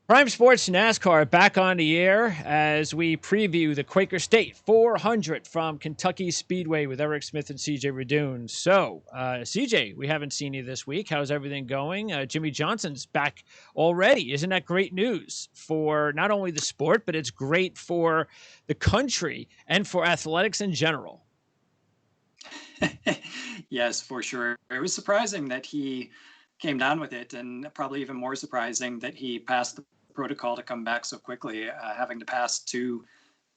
Prime Sports NASCAR back on the air as we preview the Quaker State 400 from Kentucky Speedway with Eric Smith and CJ Radoon. So, CJ, we haven't seen you this week. How's everything going? Jimmy Johnson's back already. Isn't that great news for not only the sport, but it's great for the country and for athletics in general? Yes, for sure. It was surprising that he came down with it, and probably even more surprising that he passed the protocol to come back so quickly, having to pass two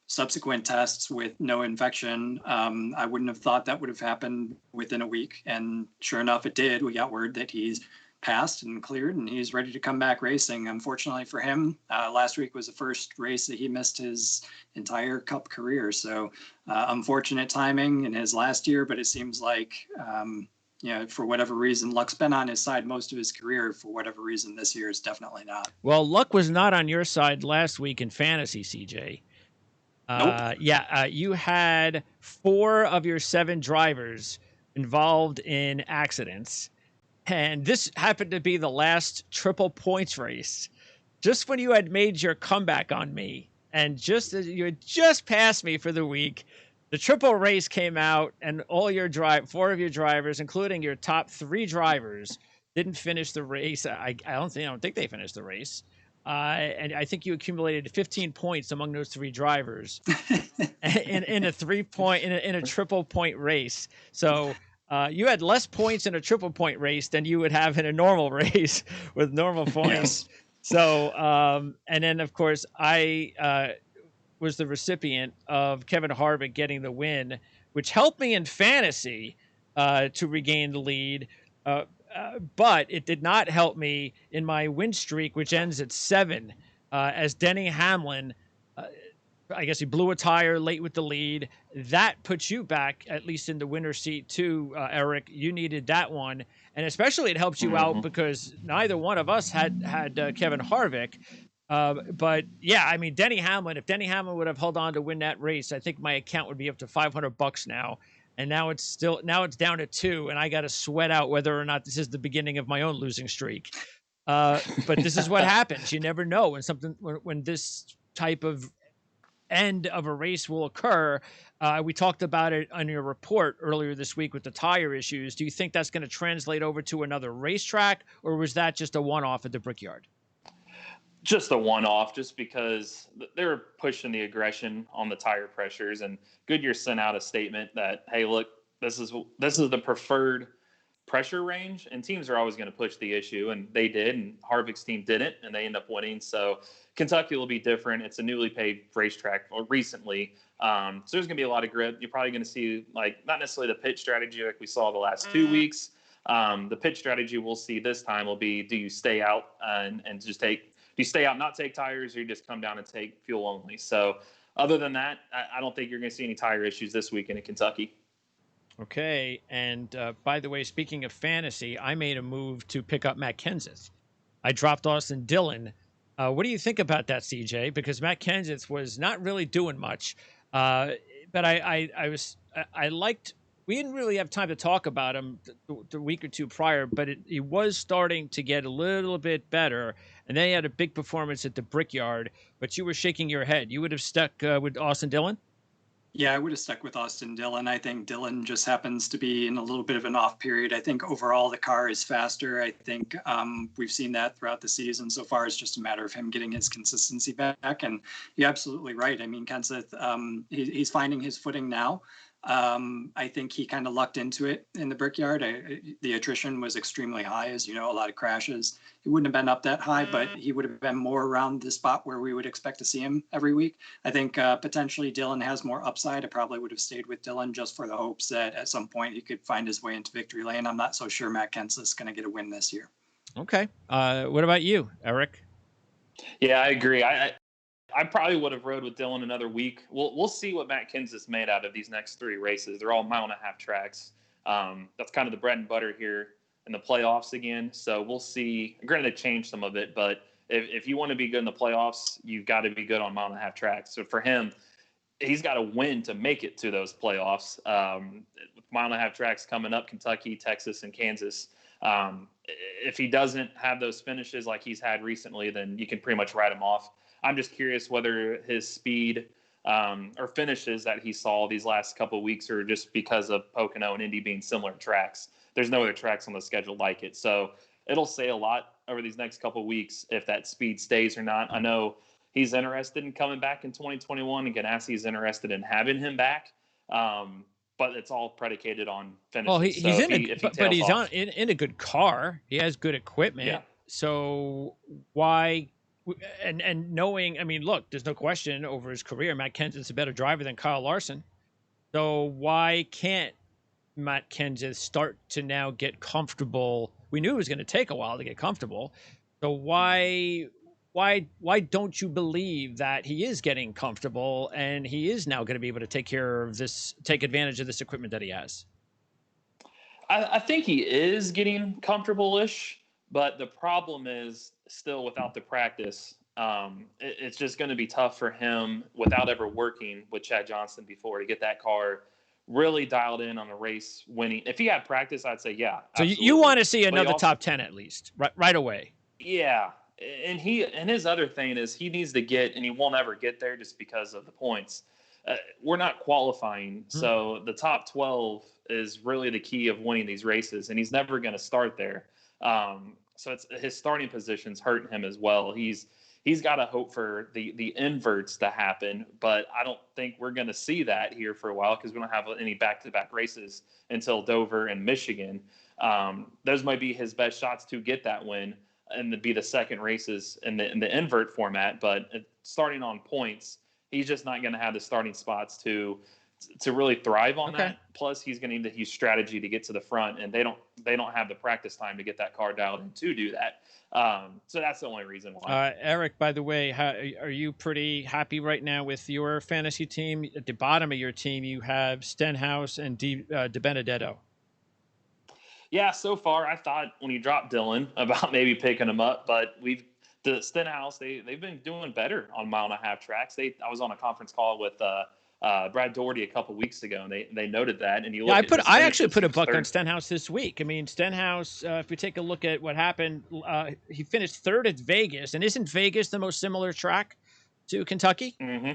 subsequent tests with no infection. I wouldn't have thought that would have happened within a week. And sure enough, it did. We got word that he's passed and cleared and he's ready to come back racing. Unfortunately for him, last week was the first race that he missed his entire Cup career. So unfortunate timing in his last year, but it seems like, for whatever reason, luck's been on his side most of his career. For whatever reason, this year is definitely not. Well, luck was not on your side last week in fantasy, CJ. Nope. You had 4 of your 7 drivers involved in accidents. And this happened to be the last triple points race. Just when you had made your comeback on me, and just as you had just passed me for the week, the triple race came out, and all your 4 of your drivers, including your top 3 drivers, didn't finish the race. I don't think they finished the race. And I think you accumulated 15 points among those 3 drivers in a 3-point in a triple point race. So you had less points in a triple point race than you would have in a normal race with normal points. Yes. So and then of course I was the recipient of Kevin Harvick getting the win, which helped me in fantasy to regain the lead. But it did not help me in my win streak, which ends at 7, as Denny Hamlin, I guess he blew a tire late with the lead. That puts you back, at least in the winner's seat too, Eric. You needed that one. And especially it helps you out because neither one of us had Kevin Harvick. But yeah, I mean, Denny Hamlin, if Denny Hamlin would have held on to win that race, I think my account would be up to $500 now. And now it's down to 2, and I got to sweat out whether or not this is the beginning of my own losing streak. But this is what happens. You never know when this type of end of a race will occur. We talked about it on your report earlier this week with the tire issues. Do you think that's going to translate over to another racetrack, or was that just a one-off at the Brickyard? Just a one-off, just because they were pushing the aggression on the tire pressures, and Goodyear sent out a statement that, hey, look, this is the preferred pressure range, and teams are always going to push the issue, and they did, and Harvick's team didn't, and they end up winning. So Kentucky will be different. It's a newly paved racetrack recently, so there's going to be a lot of grip. You're probably going to see, like, not necessarily the pit strategy like we saw the last 2 weeks. The pit strategy we'll see this time will be, do you stay out and just do you stay out, not take tires, or you just come down and take fuel only? So other than that, I don't think you're going to see any tire issues this weekend in Kentucky. Okay. And by the way, speaking of fantasy, I made a move to pick up Matt Kenseth. I dropped Austin Dillon. What do you think about that, CJ? Because Matt Kenseth was not really doing much. But I liked, we didn't really have time to talk about him the week or 2 prior, but he was starting to get a little bit better. And then he had a big performance at the Brickyard, but you were shaking your head. You would have stuck with Austin Dillon? Yeah, I would have stuck with Austin Dillon. I think Dillon just happens to be in a little bit of an off period. I think overall the car is faster. I think we've seen that throughout the season so far. It's just a matter of him getting his consistency back. And you're absolutely right. I mean, Kenseth, he's finding his footing now. I think he kind of lucked into it in the Brickyard. The attrition was extremely high, as you know, a lot of crashes. He wouldn't have been up that high, but he would have been more around the spot where we would expect to see him every week. I think potentially Dillon has more upside. I probably would have stayed with Dillon just for the hopes that at some point he could find his way into victory lane. I'm not so sure Matt Kenseth's going to get a win this year. Okay. What about you, Eric? Yeah, I agree. I probably would have rode with Dillon another week. We'll see what Matt Kenseth's made out of these next 3 races. They're all 1.5 mile tracks. That's kind of the bread and butter here in the playoffs again. So we'll see. Granted, they changed some of it, but if you want to be good in the playoffs, you've got to be good on 1.5 mile tracks. So for him, he's got to win to make it to those playoffs. With 1.5 mile tracks coming up, Kentucky, Texas, and Kansas. If he doesn't have those finishes like he's had recently, then you can pretty much write him off. I'm just curious whether his speed or finishes that he saw these last couple of weeks are just because of Pocono and Indy being similar tracks. There's no other tracks on the schedule like it. So it'll say a lot over these next couple of weeks if that speed stays or not. I know he's interested in coming back in 2021, and Ganassi's interested in having him back. But it's all predicated on finishes. Well, he's so in but he's off, in a good car. He has good equipment. Yeah. So why? And knowing, I mean, look, there's no question over his career, Matt Kenseth's a better driver than Kyle Larson. So why can't Matt Kenseth start to now get comfortable? We knew it was going to take a while to get comfortable. So why don't you believe that he is getting comfortable and he is now going to be able to take advantage of this equipment that he has? I think he is getting comfortable-ish, but the problem is still without the practice. It's just going to be tough for him without ever working with Chad Johnston before to get that car really dialed in on a race winning. If he had practice, I'd say, yeah. So you want to see another top 10 at least right away. Yeah. And his other thing is he needs to get, and he won't ever get there just because of the points. We're not qualifying, so the top 12 is really the key of winning these races, and he's never going to start there. So it's his starting position's hurting him as well. He's got to hope for the inverts to happen, but I don't think we're going to see that here for a while because we don't have any back-to-back races until Dover and Michigan. Those might be his best shots to get that win and to be the second races in the invert format, but starting on points, he's just not going to have the starting spots to really thrive on that. Plus, he's going to need to use strategy to get to the front, and they don't have the practice time to get that car dialed in to do that. So that's the only reason why. Eric, by the way, are you pretty happy right now with your fantasy team? At the bottom of your team, you have Stenhouse and De Benedetto. Yeah, so far I thought when you dropped Dylan about maybe picking him up, but the Stenhouse they've been doing better on 1.5-mile tracks. I was on a conference call with Brad Doherty a couple weeks ago, and they noted that. And I actually put a buck on Stenhouse this week. I mean, Stenhouse, if we take a look at what happened, he finished third at Vegas, and isn't Vegas the most similar track to Kentucky? Mm-hmm.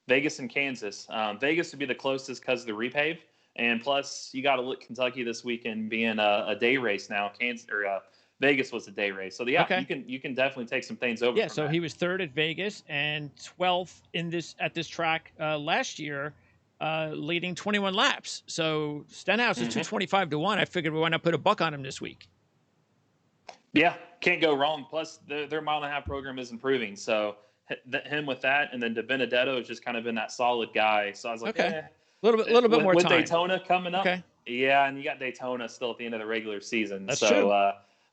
Vegas and Kansas. Vegas would be the closest because of the repave. And plus, you got to look Kentucky this weekend being a day race now. Vegas was a day race, so you can definitely take some things over. Yeah, so he was third at Vegas and 12th at this track last year, leading 21 laps. So Stenhouse is 225-1. I figured why not put a buck on him this week? Yeah, can't go wrong. Plus, their 1.5-mile program is improving. So him with that, and then De Benedetto has just kind of been that solid guy. So I was like, a little bit more with time. Daytona coming up. Okay. Yeah, and you got Daytona still at the end of the regular season. That's true.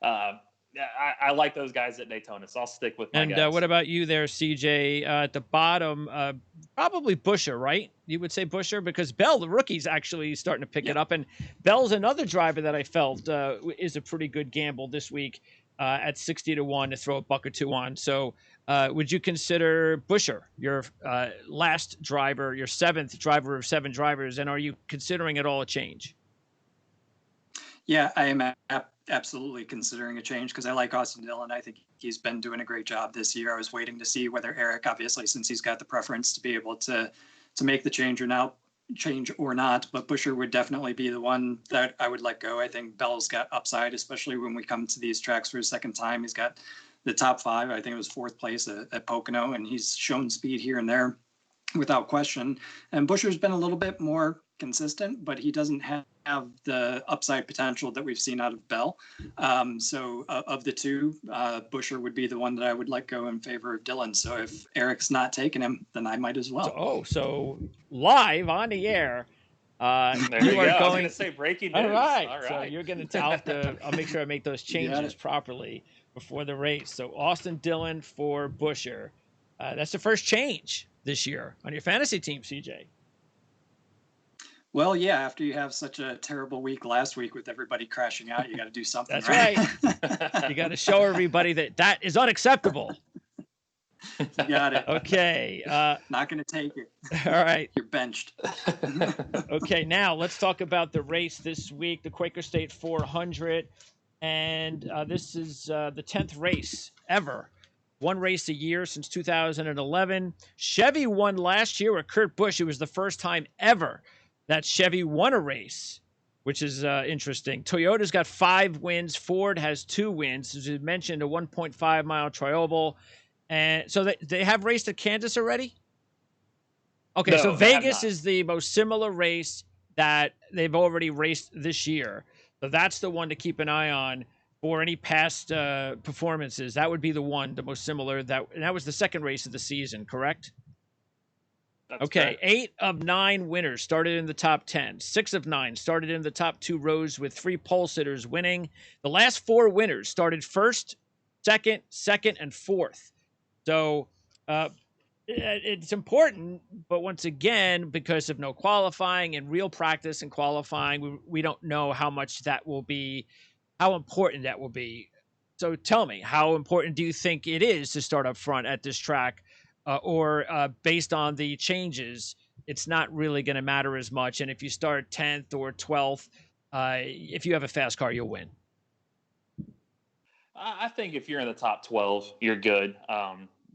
I like those guys at Daytona, so I'll stick with my guys. And what about you there, CJ? At the bottom, probably Buescher, right? You would say Buescher because Bell, the rookie's actually starting to pick it up. And Bell's another driver that I felt is a pretty good gamble this week at 60-1 to throw a buck or two on. So would you consider Buescher your last driver, your seventh driver of 7 drivers? And are you considering at all a change? Yeah, I am absolutely considering a change because I like Austin Dillon. I think he's been doing a great job this year. I was waiting to see whether Eric, obviously, since he's got the preference to be able to make the change or not, but Buescher would definitely be the one that I would let go. I think Bell's got upside, especially when we come to these tracks for a second time. He's got the top 5. I think it was 4th place at Pocono, and he's shown speed here and there without question. And Buescher's been a little bit more consistent, but he doesn't have the upside potential that we've seen out of Bell. So of the two, Buescher would be the one that I would let go in favor of Dillon. So if Eric's not taking him, then I might as well. So live on the air. There you go. I was going to say breaking news. All right. So you're going to I'll make sure I make those changes properly before the race. So Austin Dillon for Buescher. That's the first change this year on your fantasy team, CJ. Well, yeah, after you have such a terrible week last week with everybody crashing out, you got to do something. That's right. You got to show everybody that is unacceptable. You got it. Okay. Not going to take it. All right. You're benched. Okay, now let's talk about the race this week, the Quaker State 400. And this is the 10th race ever. One race a year since 2011. Chevy won last year with Kurt Busch. It was the first time ever that Chevy won a race, which is interesting. Toyota's got 5 wins. Ford has 2 wins. As you mentioned, a 1.5 mile trioval. And so they have raced at Kansas already? Okay, No, so they have Vegas not. is the most similar race that they've already raced this year. So that's the one to keep an eye on for any past performances. That would be the one, the most similar. And that was the second race of the season, correct? That's Okay, correct. 8 of 9 winners started in the top 10. 6 of 9 started in the top 2 rows with 3 pole sitters winning. The last 4 winners started first, second, and fourth. So it's important, but once again, because of no qualifying and real practice and qualifying, we don't know how much that will be, how important that will be. So tell me, how important do you think it is to start up front at this track? Or based on the changes, it's not really going to matter as much. And if you start 10th or 12th, if you have a fast car, you'll win. I think if you're in the top 12, you're good.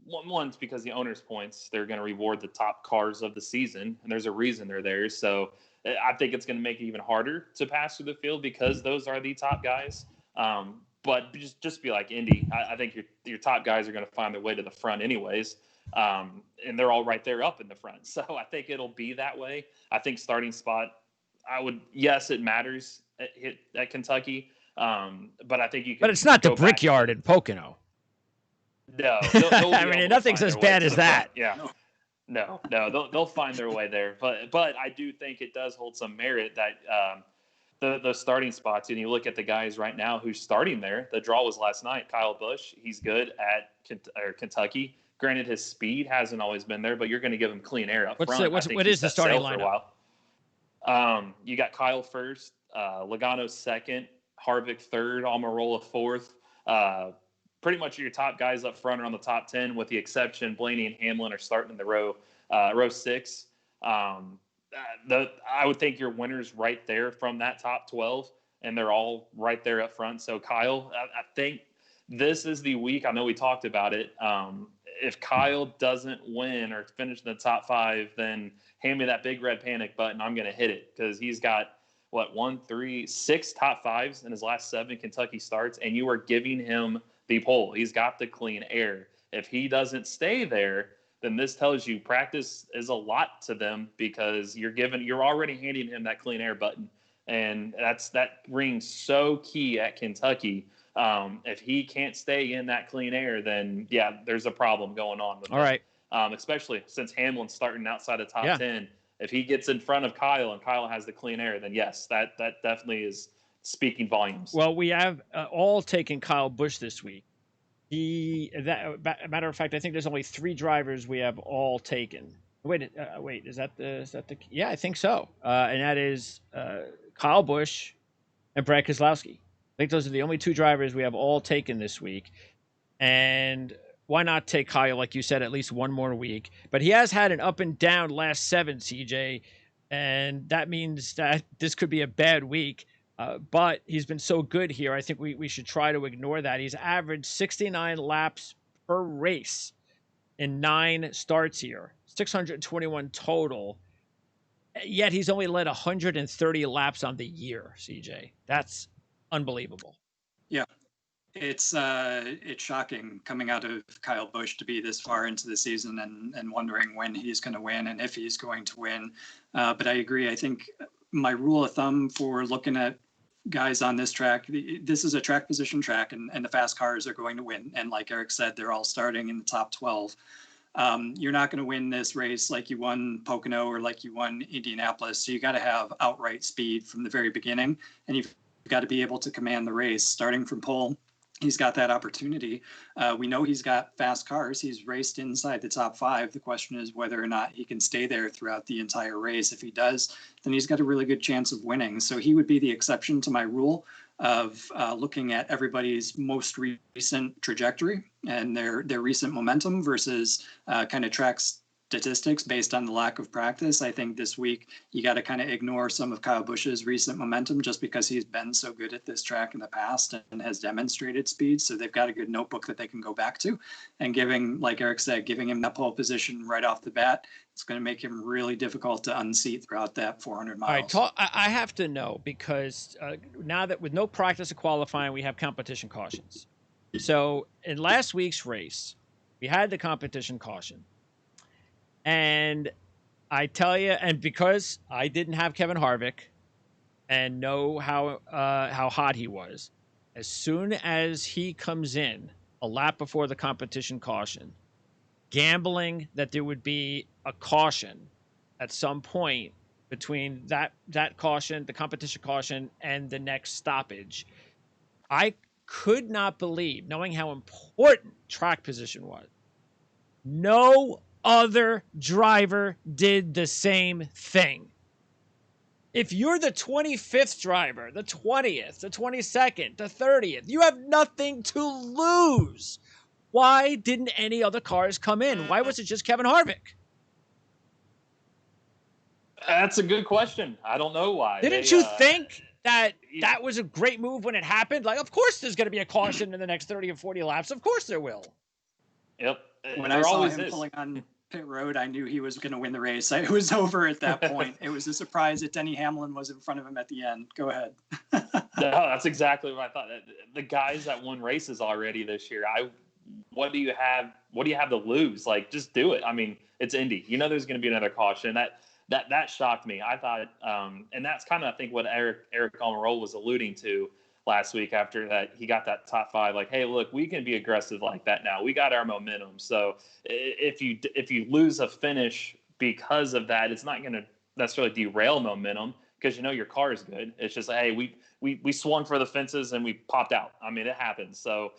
One's because the owner's points, they're going to reward the top cars of the season, and there's a reason they're there. So I think it's going to make it even harder to pass through the field because those are the top guys. But just be like Indy. I think your top guys are going to find their way to the front anyways. And they're all right there up in the front. So I think it'll be that way. I think starting spot, yes, it matters at Kentucky. But I think you can. But it's not the go back Brickyard in Pocono. No, they'll I be able mean, to nothing's find as their way bad to as the that. front. Yeah. No, they'll find their way there. But I do think it does hold some merit that the starting spots, and you look at the guys right now who's starting there. The draw was last night. Kyle Busch, he's good at Kentucky. Granted, his speed hasn't always been there, but you're going to give him clean air up front. What is the starting lineup? You got Kyle first, Logano second, Harvick third, Almirola fourth. Pretty much your top guys up front are on the top 10, with the exception Blaney and Hamlin are starting in the row 6. I would think your winners right there from that top 12, and they're all right there up front. So Kyle, I think this is the week. I know we talked about it. If Kyle doesn't win or finish in the top 5, then hand me that big red panic button. I'm going to hit it, because he's got 6 top 5s in his last 7 Kentucky starts, and you are giving him the pole. He's got the clean air. If he doesn't stay there, then this tells you practice is a lot to them, because you're already handing him that clean air button, and that rings so key at Kentucky. If he can't stay in that clean air, then yeah, there's a problem going on with All right. Especially since Hamlin's starting outside the top 10. If he gets in front of Kyle and Kyle has the clean air, then yes, that definitely is speaking volumes. Well, we have all taken Kyle Busch this week. Matter of fact, I think there's only 3 drivers we have all taken. Wait, is that the? Yeah, I think so. And that is Kyle Busch and Brad Keselowski. I think those are the only 2 drivers we have all taken this week. And why not take Kyle, like you said, at least one more week? But he has had an up and down last 7, CJ, and that means that this could be a bad week. But he's been so good here, I think we should try to ignore that. He's averaged 69 laps per race in 9 starts here, 621 total. Yet he's only led 130 laps on the year, CJ. That's unbelievable. Yeah. It's shocking coming out of Kyle Busch to be this far into the season and wondering when he's going to win and if he's going to win. But I agree. I think my rule of thumb for looking at guys on this track, this is a track position track, and the fast cars are going to win. And like Eric said, they're all starting in the top 12. You're not going to win this race like you won Pocono or like you won Indianapolis. So you got to have outright speed from the very beginning, and you've got to be able to command the race starting from pole. He's got that opportunity. We know he's got fast cars. He's raced inside the top 5. The question is whether or not he can stay there throughout the entire race. If he does, then he's got a really good chance of winning. So he would be the exception to my rule. of looking at everybody's most recent trajectory and their recent momentum versus kind of tracks statistics based on the lack of practice. I think this week you got to kind of ignore some of Kyle Busch's recent momentum just because he's been so good at this track in the past and has demonstrated speed. So they've got a good notebook that they can go back to, and giving, like Eric said, giving him that pole position right off the bat, it's going to make him really difficult to unseat throughout that 400 miles. All right, I have to know because now that with no practice of qualifying, we have competition cautions. So in last week's race, we had the competition caution. And I tell you, and because I didn't have Kevin Harvick and know how hot he was, as soon as he comes in a lap before the competition caution, gambling that there would be a caution at some point between that caution, the competition caution, and the next stoppage, I could not believe, knowing how important track position was, no other driver did the same thing. If you're the 25th driver, the 20th, the 22nd, the 30th, you have nothing to lose. Why didn't any other cars come in? Why was it just Kevin Harvick? That's a good question. I don't know why. Didn't you think that was a great move when it happened? Like, of course there's going to be a caution in the next 30 or 40 laps. Of course there will. Yep. When I saw him pulling on pit road, I knew he was going to win the race. It was over at that point. It was a surprise that Denny Hamlin was in front of him at the end. Go ahead. No, that's exactly what I thought. The guys that won races already this year, what do you have to lose? Like, just do it. I mean, it's Indy. You know there's going to be another caution. That shocked me. I thought, and that's kind of, I think, what Eric Almirola was alluding to last week after that he got that top 5. Like, hey, look, we can be aggressive like that now. We got our momentum. So if you lose a finish because of that, it's not going to necessarily derail momentum because your car is good. It's just, hey, we swung for the fences and we popped out. I mean, it happens. So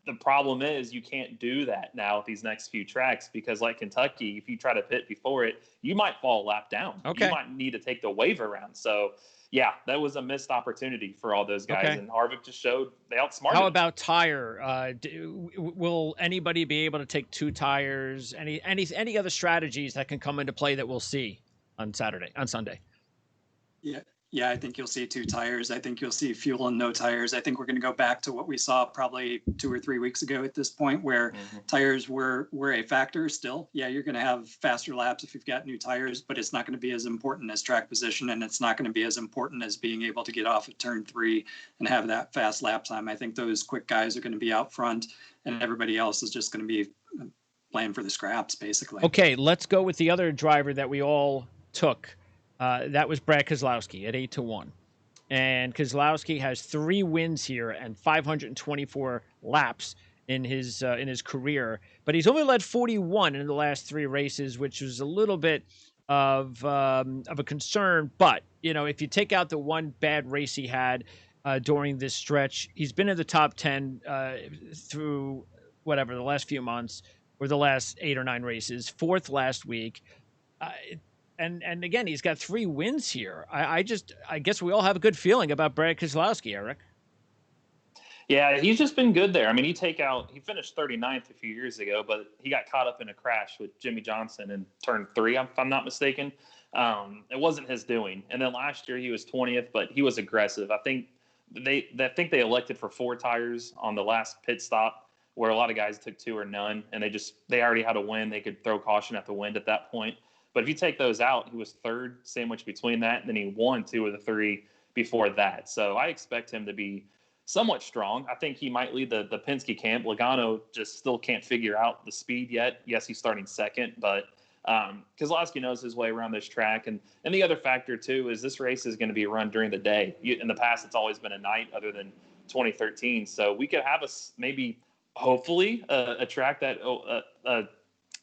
the problem is you can't do that now with these next few tracks because, like Kentucky, if you try to pit before it, you might fall a lap down. Okay. You might need to take the wave around. So, yeah, that was a missed opportunity for all those guys. Okay. And Harvick just showed they outsmarted. How about tire? Will anybody be able to take 2 tires? Any other strategies that can come into play that we'll see on Sunday? Yeah, I think you'll see 2 tires. I think you'll see fuel and no tires. I think we're going to go back to what we saw probably 2 or 3 weeks ago at this point where tires were a factor still. Yeah, you're going to have faster laps if you've got new tires, but it's not going to be as important as track position, and it's not going to be as important as being able to get off at turn 3 and have that fast lap time. I think those quick guys are going to be out front, and everybody else is just going to be playing for the scraps, basically. Okay, let's go with the other driver that we all took. That was Brad Keselowski at 8-1. And Keselowski has 3 wins here and 524 laps in his career. But he's only led 41 in the last 3 races, which was a little bit of a concern. But, if you take out the one bad race he had during this stretch, he's been in the top 10 through the last few months or the last 8 or 9 races, 4th last week. And again, he's got 3 wins here. I guess we all have a good feeling about Brad Keselowski, Eric. Yeah, he's just been good there. I mean, he finished 39th a few years ago, but he got caught up in a crash with Jimmy Johnson in turn 3, if I'm not mistaken. It wasn't his doing. And then last year he was 20th, but he was aggressive. I think they elected for 4 tires on the last pit stop, where a lot of guys took 2 or none, and they already had a win. They could throw caution at the wind at that point. But if you take those out, he was 3rd, sandwiched between that, and then he won 2 of the 3 before that. So I expect him to be somewhat strong. I think he might lead the Penske camp. Logano just still can't figure out the speed yet. Yes, he's starting 2nd, but Keselowski knows his way around this track. And the other factor, too, is this race is going to be run during the day. In the past, it's always been a night other than 2013. So we could have hopefully, a track that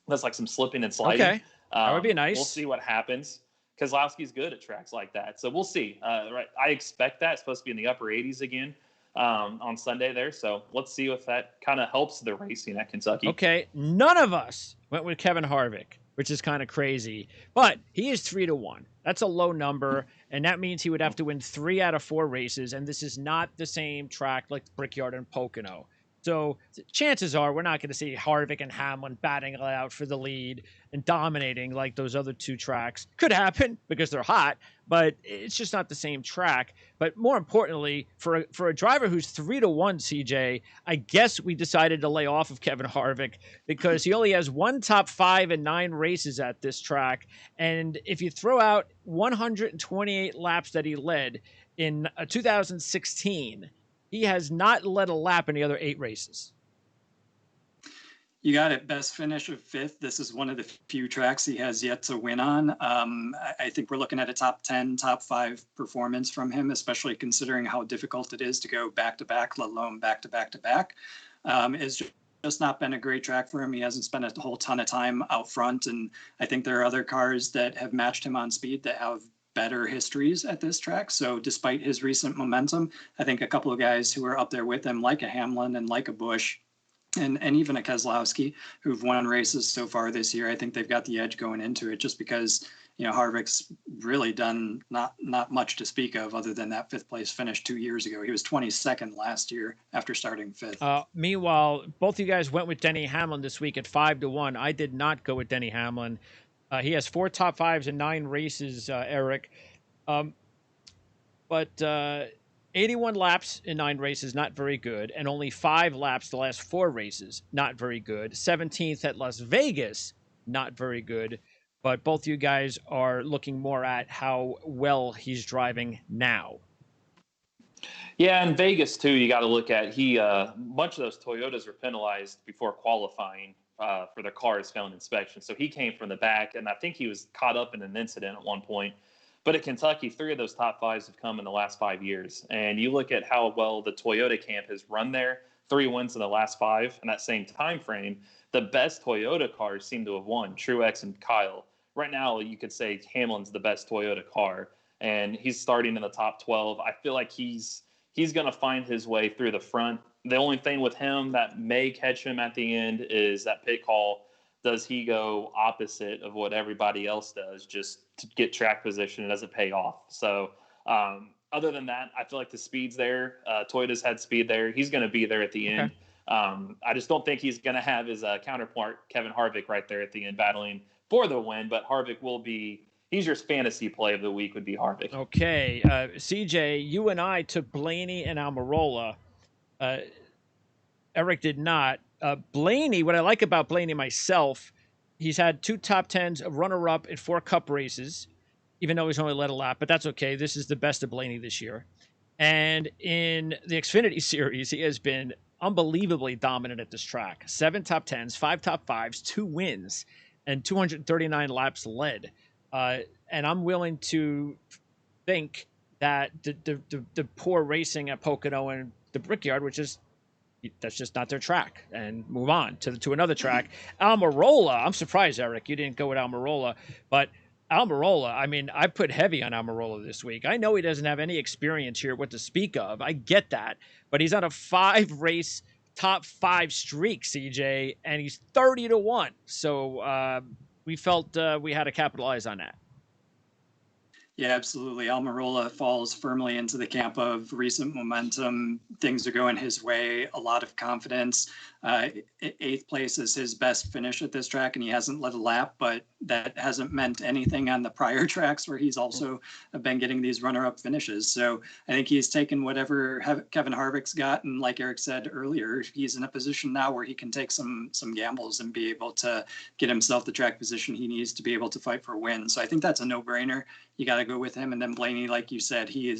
that's like some slipping and sliding. Okay. That would be nice. We'll see what happens. Keselowski's good at tracks like that. So we'll see. Right, I expect that. It's supposed to be in the upper 80s again on Sunday there. So let's see if that kind of helps the racing at Kentucky. Okay. None of us went with Kevin Harvick, which is kind of crazy. But he is 3-1. That's a low number, and that means he would have to win 3 out of 4 races. And this is not the same track like Brickyard and Pocono. So chances are we're not going to see Harvick and Hamlin batting it out for the lead and dominating like those other 2 tracks. Could happen because they're hot, but it's just not the same track. But more importantly, for a driver who's 3-1, CJ, I guess we decided to lay off of Kevin Harvick because he only has 1 top 5 in 9 races at this track. And if you throw out 128 laps that he led in 2016, he has not led a lap in the other 8 races. You got it. Best finish of 5th. This is one of the few tracks he has yet to win on. I think we're looking at a top 10, top 5 performance from him, especially considering how difficult it is to go back-to-back, let alone back-to-back-to-back. It's just not been a great track for him. He hasn't spent a whole ton of time out front, and I think there are other cars that have matched him on speed that have better histories at this track. So despite his recent momentum, I think a couple of guys who are up there with him, like a Hamlin and like a Busch, and even a Keselowski, who've won races so far this year, I think they've got the edge going into it, just because, you know, Harvick's really done not much to speak of other than that 5th place finish 2 years ago. He was 22nd last year after starting 5th. Meanwhile, both you guys went with Denny Hamlin this week at 5-1. I did not go with Denny Hamlin. He has 4 top 5s in 9 races, Eric. But 81 laps in 9 races, not very good. And only 5 laps the last 4 races, not very good. 17th at Las Vegas, not very good. But both you guys are looking more at how well he's driving now. Yeah, in Vegas, too, you got to look at a bunch of those Toyotas were penalized before qualifying for their cars failing inspection. So he came from the back, and I think he was caught up in an incident at one point. But at Kentucky, 3 of those top 5s have come in the last 5 years. And you look at how well the Toyota camp has run there, 3 wins in the last 5 in that same time frame. The best Toyota cars seem to have won, Truex and Kyle. Right now, you could say Hamlin's the best Toyota car, and he's starting in the top 12. I feel like he's going to find his way through the front. The only thing with him that may catch him at the end is that pit call. Does he go opposite of what everybody else does just to get track position? It doesn't pay off. So other than that, I feel like the speed's there. Toyota's had speed there. He's going to be there at the end. I just don't think he's going to have his counterpart, Kevin Harvick, right there at the end battling for the win. But Harvick will be – he's your fantasy play of the week would be Harvick. Okay. CJ, you and I took Blaney and Almirola. Eric did not. Blaney, what I like about Blaney myself, he's had 2 top 10s, a runner-up in 4 Cup races, even though he's only led a lap, but that's okay. This is the best of Blaney this year. And in the Xfinity Series, he has been unbelievably dominant at this track. 7 top 10s, 5 top 5s, 2 wins, and 239 laps led. And I'm willing to think that the poor racing at Pocono and the Brickyard, which is that's just not their track, and move on to another track. Almirola, I'm surprised, Eric, you didn't go with Almirola, but Almirola, I mean, I put heavy on Almirola this week. I know he doesn't have any experience here, what to speak of. I get that, but he's on a 5-race top 5 streak, CJ, and he's 30-1. So we felt we had to capitalize on that. Yeah, absolutely. Almirola falls firmly into the camp of recent momentum. Things are going his way, a lot of confidence. 8th place is his best finish at this track, and he hasn't led a lap, but that hasn't meant anything on the prior tracks where he's also been getting these runner-up finishes. So I think he's taken whatever Kevin Harvick's got, and like Eric said earlier, he's in a position now where he can take some gambles and be able to get himself the track position he needs to be able to fight for wins. So I think that's a no-brainer. You got to go with him. And then Blaney, like you said, he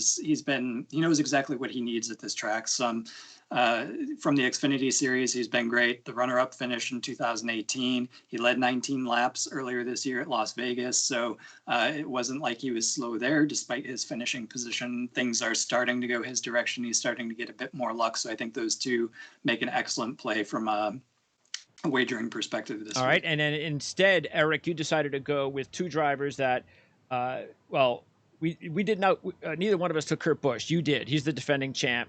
knows exactly what he needs at this track. From the Xfinity Series, he's been great. The runner-up finish in 2018. He led 19 laps earlier this year at Las Vegas. So it wasn't like he was slow there, despite his finishing position. Things are starting to go his direction. He's starting to get a bit more luck. So I think those two make an excellent play from a wagering perspective this week. All right. And then instead, Eric, you decided to go with 2 drivers that, we did not, neither one of us took Kurt Busch. You did. He's the defending champ.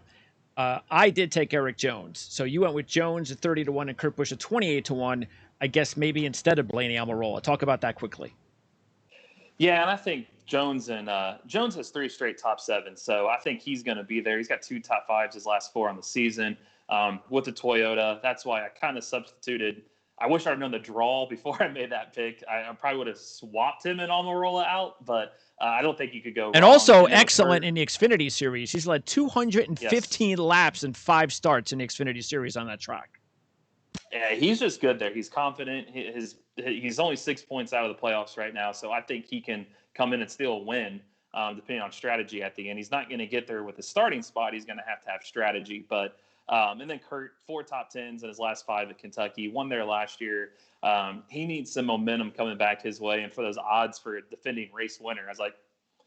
I did take Eric Jones. So you went with Jones at 30-1 and Kurt Busch at 28-1. I guess maybe instead of Blaney Almirola. Talk about that quickly. Yeah, and I think Jones has 3 straight top 7, so I think he's going to be there. He's got 2 top 5s his last 4 on the season with the Toyota. That's why I kind of substituted. I wish I'd known the draw before I made that pick. I probably would have swapped him and Almirola out, but I don't think you could go wrong. And also excellent in the Xfinity Series. He's led 215 laps and 5 starts in the Xfinity Series on that track. Yeah, he's just good there. He's confident. He's only 6 points out of the playoffs right now, so I think he can come in and still win, depending on strategy at the end. He's not going to get there with a starting spot. He's going to have strategy. But and then Kurt, 4 top 10s in his last 5 at Kentucky, won there last year. He needs some momentum coming back his way, and for those odds for a defending race winner, I was like,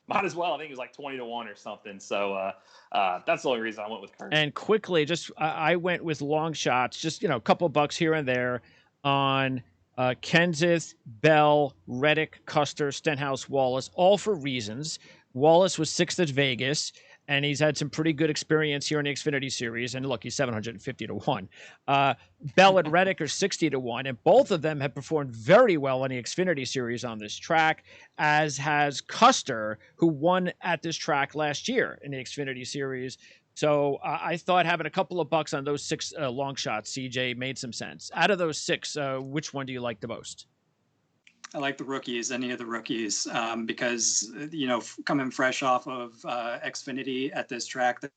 might as well. I think it was like 20-1 or something. So that's the only reason I went with Kurt. And quickly, I went with long shots, just a couple bucks here and there on Kenseth, Bell, Reddick, Custer, Stenhouse, Wallace, all for reasons. Wallace was 6th at Vegas, and he's had some pretty good experience here in the Xfinity Series. And look, he's 750-1. Bell and Reddick are 60-1, and both of them have performed very well in the Xfinity Series on this track, as has Custer, who won at this track last year in the Xfinity Series. So I thought having a couple of bucks on those 6 long shots, CJ, made some sense. Out of those 6, which one do you like the most? I like the rookies, any of the rookies, because, coming fresh off of Xfinity at this track, they're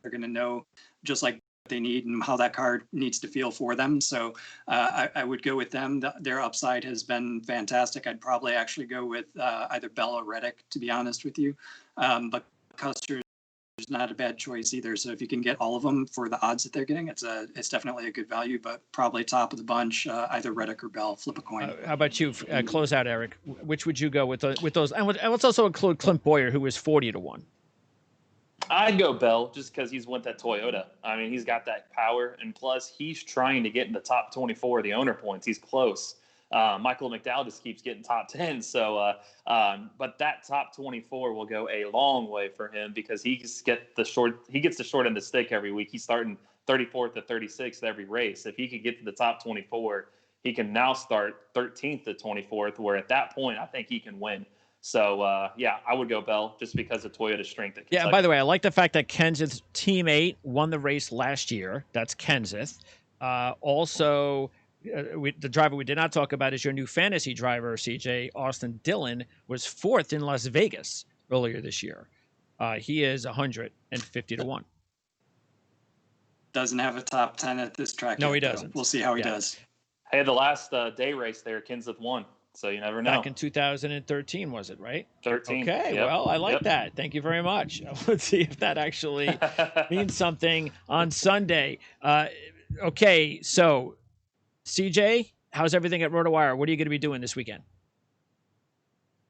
going to know just like what they need and how that car needs to feel for them. So I would go with them. Their upside has been fantastic. I'd probably actually go with either Bell or Reddick, to be honest with you. But Custer is not a bad choice either. So if you can get all of them for the odds that they're getting, it's definitely a good value, but probably top of the bunch, either Reddick or Bell. Flip a coin. How about you? Close out, Eric. Which would you go with those? And let's also include Clint Boyer, who was 40-1. I'd go Bell just because he's went that Toyota. I mean, he's got that power, and plus he's trying to get in the top 24 of the owner points. He's close. Michael McDowell just keeps getting top 10. So, but that top 24 will go a long way for him because he gets the short end of the stick every week. He's starting 34th to 36th every race. If he could get to the top 24, he can now start 13th to 24th, where at that point, I think he can win. So, I would go Bell just because of Toyota's strength at Kentucky. Yeah, and by the way, I like the fact that Kenseth's teammate won the race last year. That's Kenseth. Also, the driver we did not talk about is your new fantasy driver, CJ. Austin Dillon was 4th in Las Vegas earlier this year. He is 150-1. Doesn't have a top 10 at this track. No, yet, he doesn't. We'll see how he does. Hey, the last day race there, Kenseth won. So you never know. Back in 2013, was it, right? 13. Okay, yep. Well, I like that. Thank you very much. Let's see if that actually means something on Sunday. Okay, so CJ, how's everything at RotoWire? What are you going to be doing this weekend?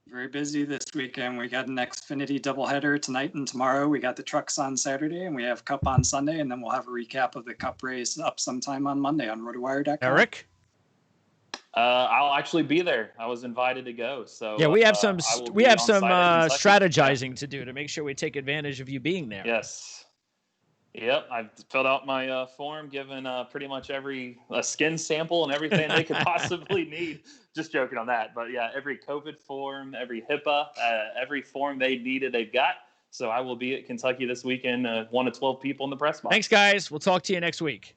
Very busy this weekend. We got an Xfinity doubleheader tonight and tomorrow. We got the trucks on Saturday, and we have Cup on Sunday, and then we'll have a recap of the Cup race up sometime on Monday on RotoWire.com. Eric? I'll actually be there. I was invited to go. So yeah, we have some strategizing to do to make sure we take advantage of you being there. Yes. Yep, I've filled out my form, given pretty much every skin sample and everything they could possibly need. Just joking on that, but yeah, every COVID form, every HIPAA, every form they needed, they've got. So I will be at Kentucky this weekend, 1 to 12 people in the press box. Thanks, guys. We'll talk to you next week.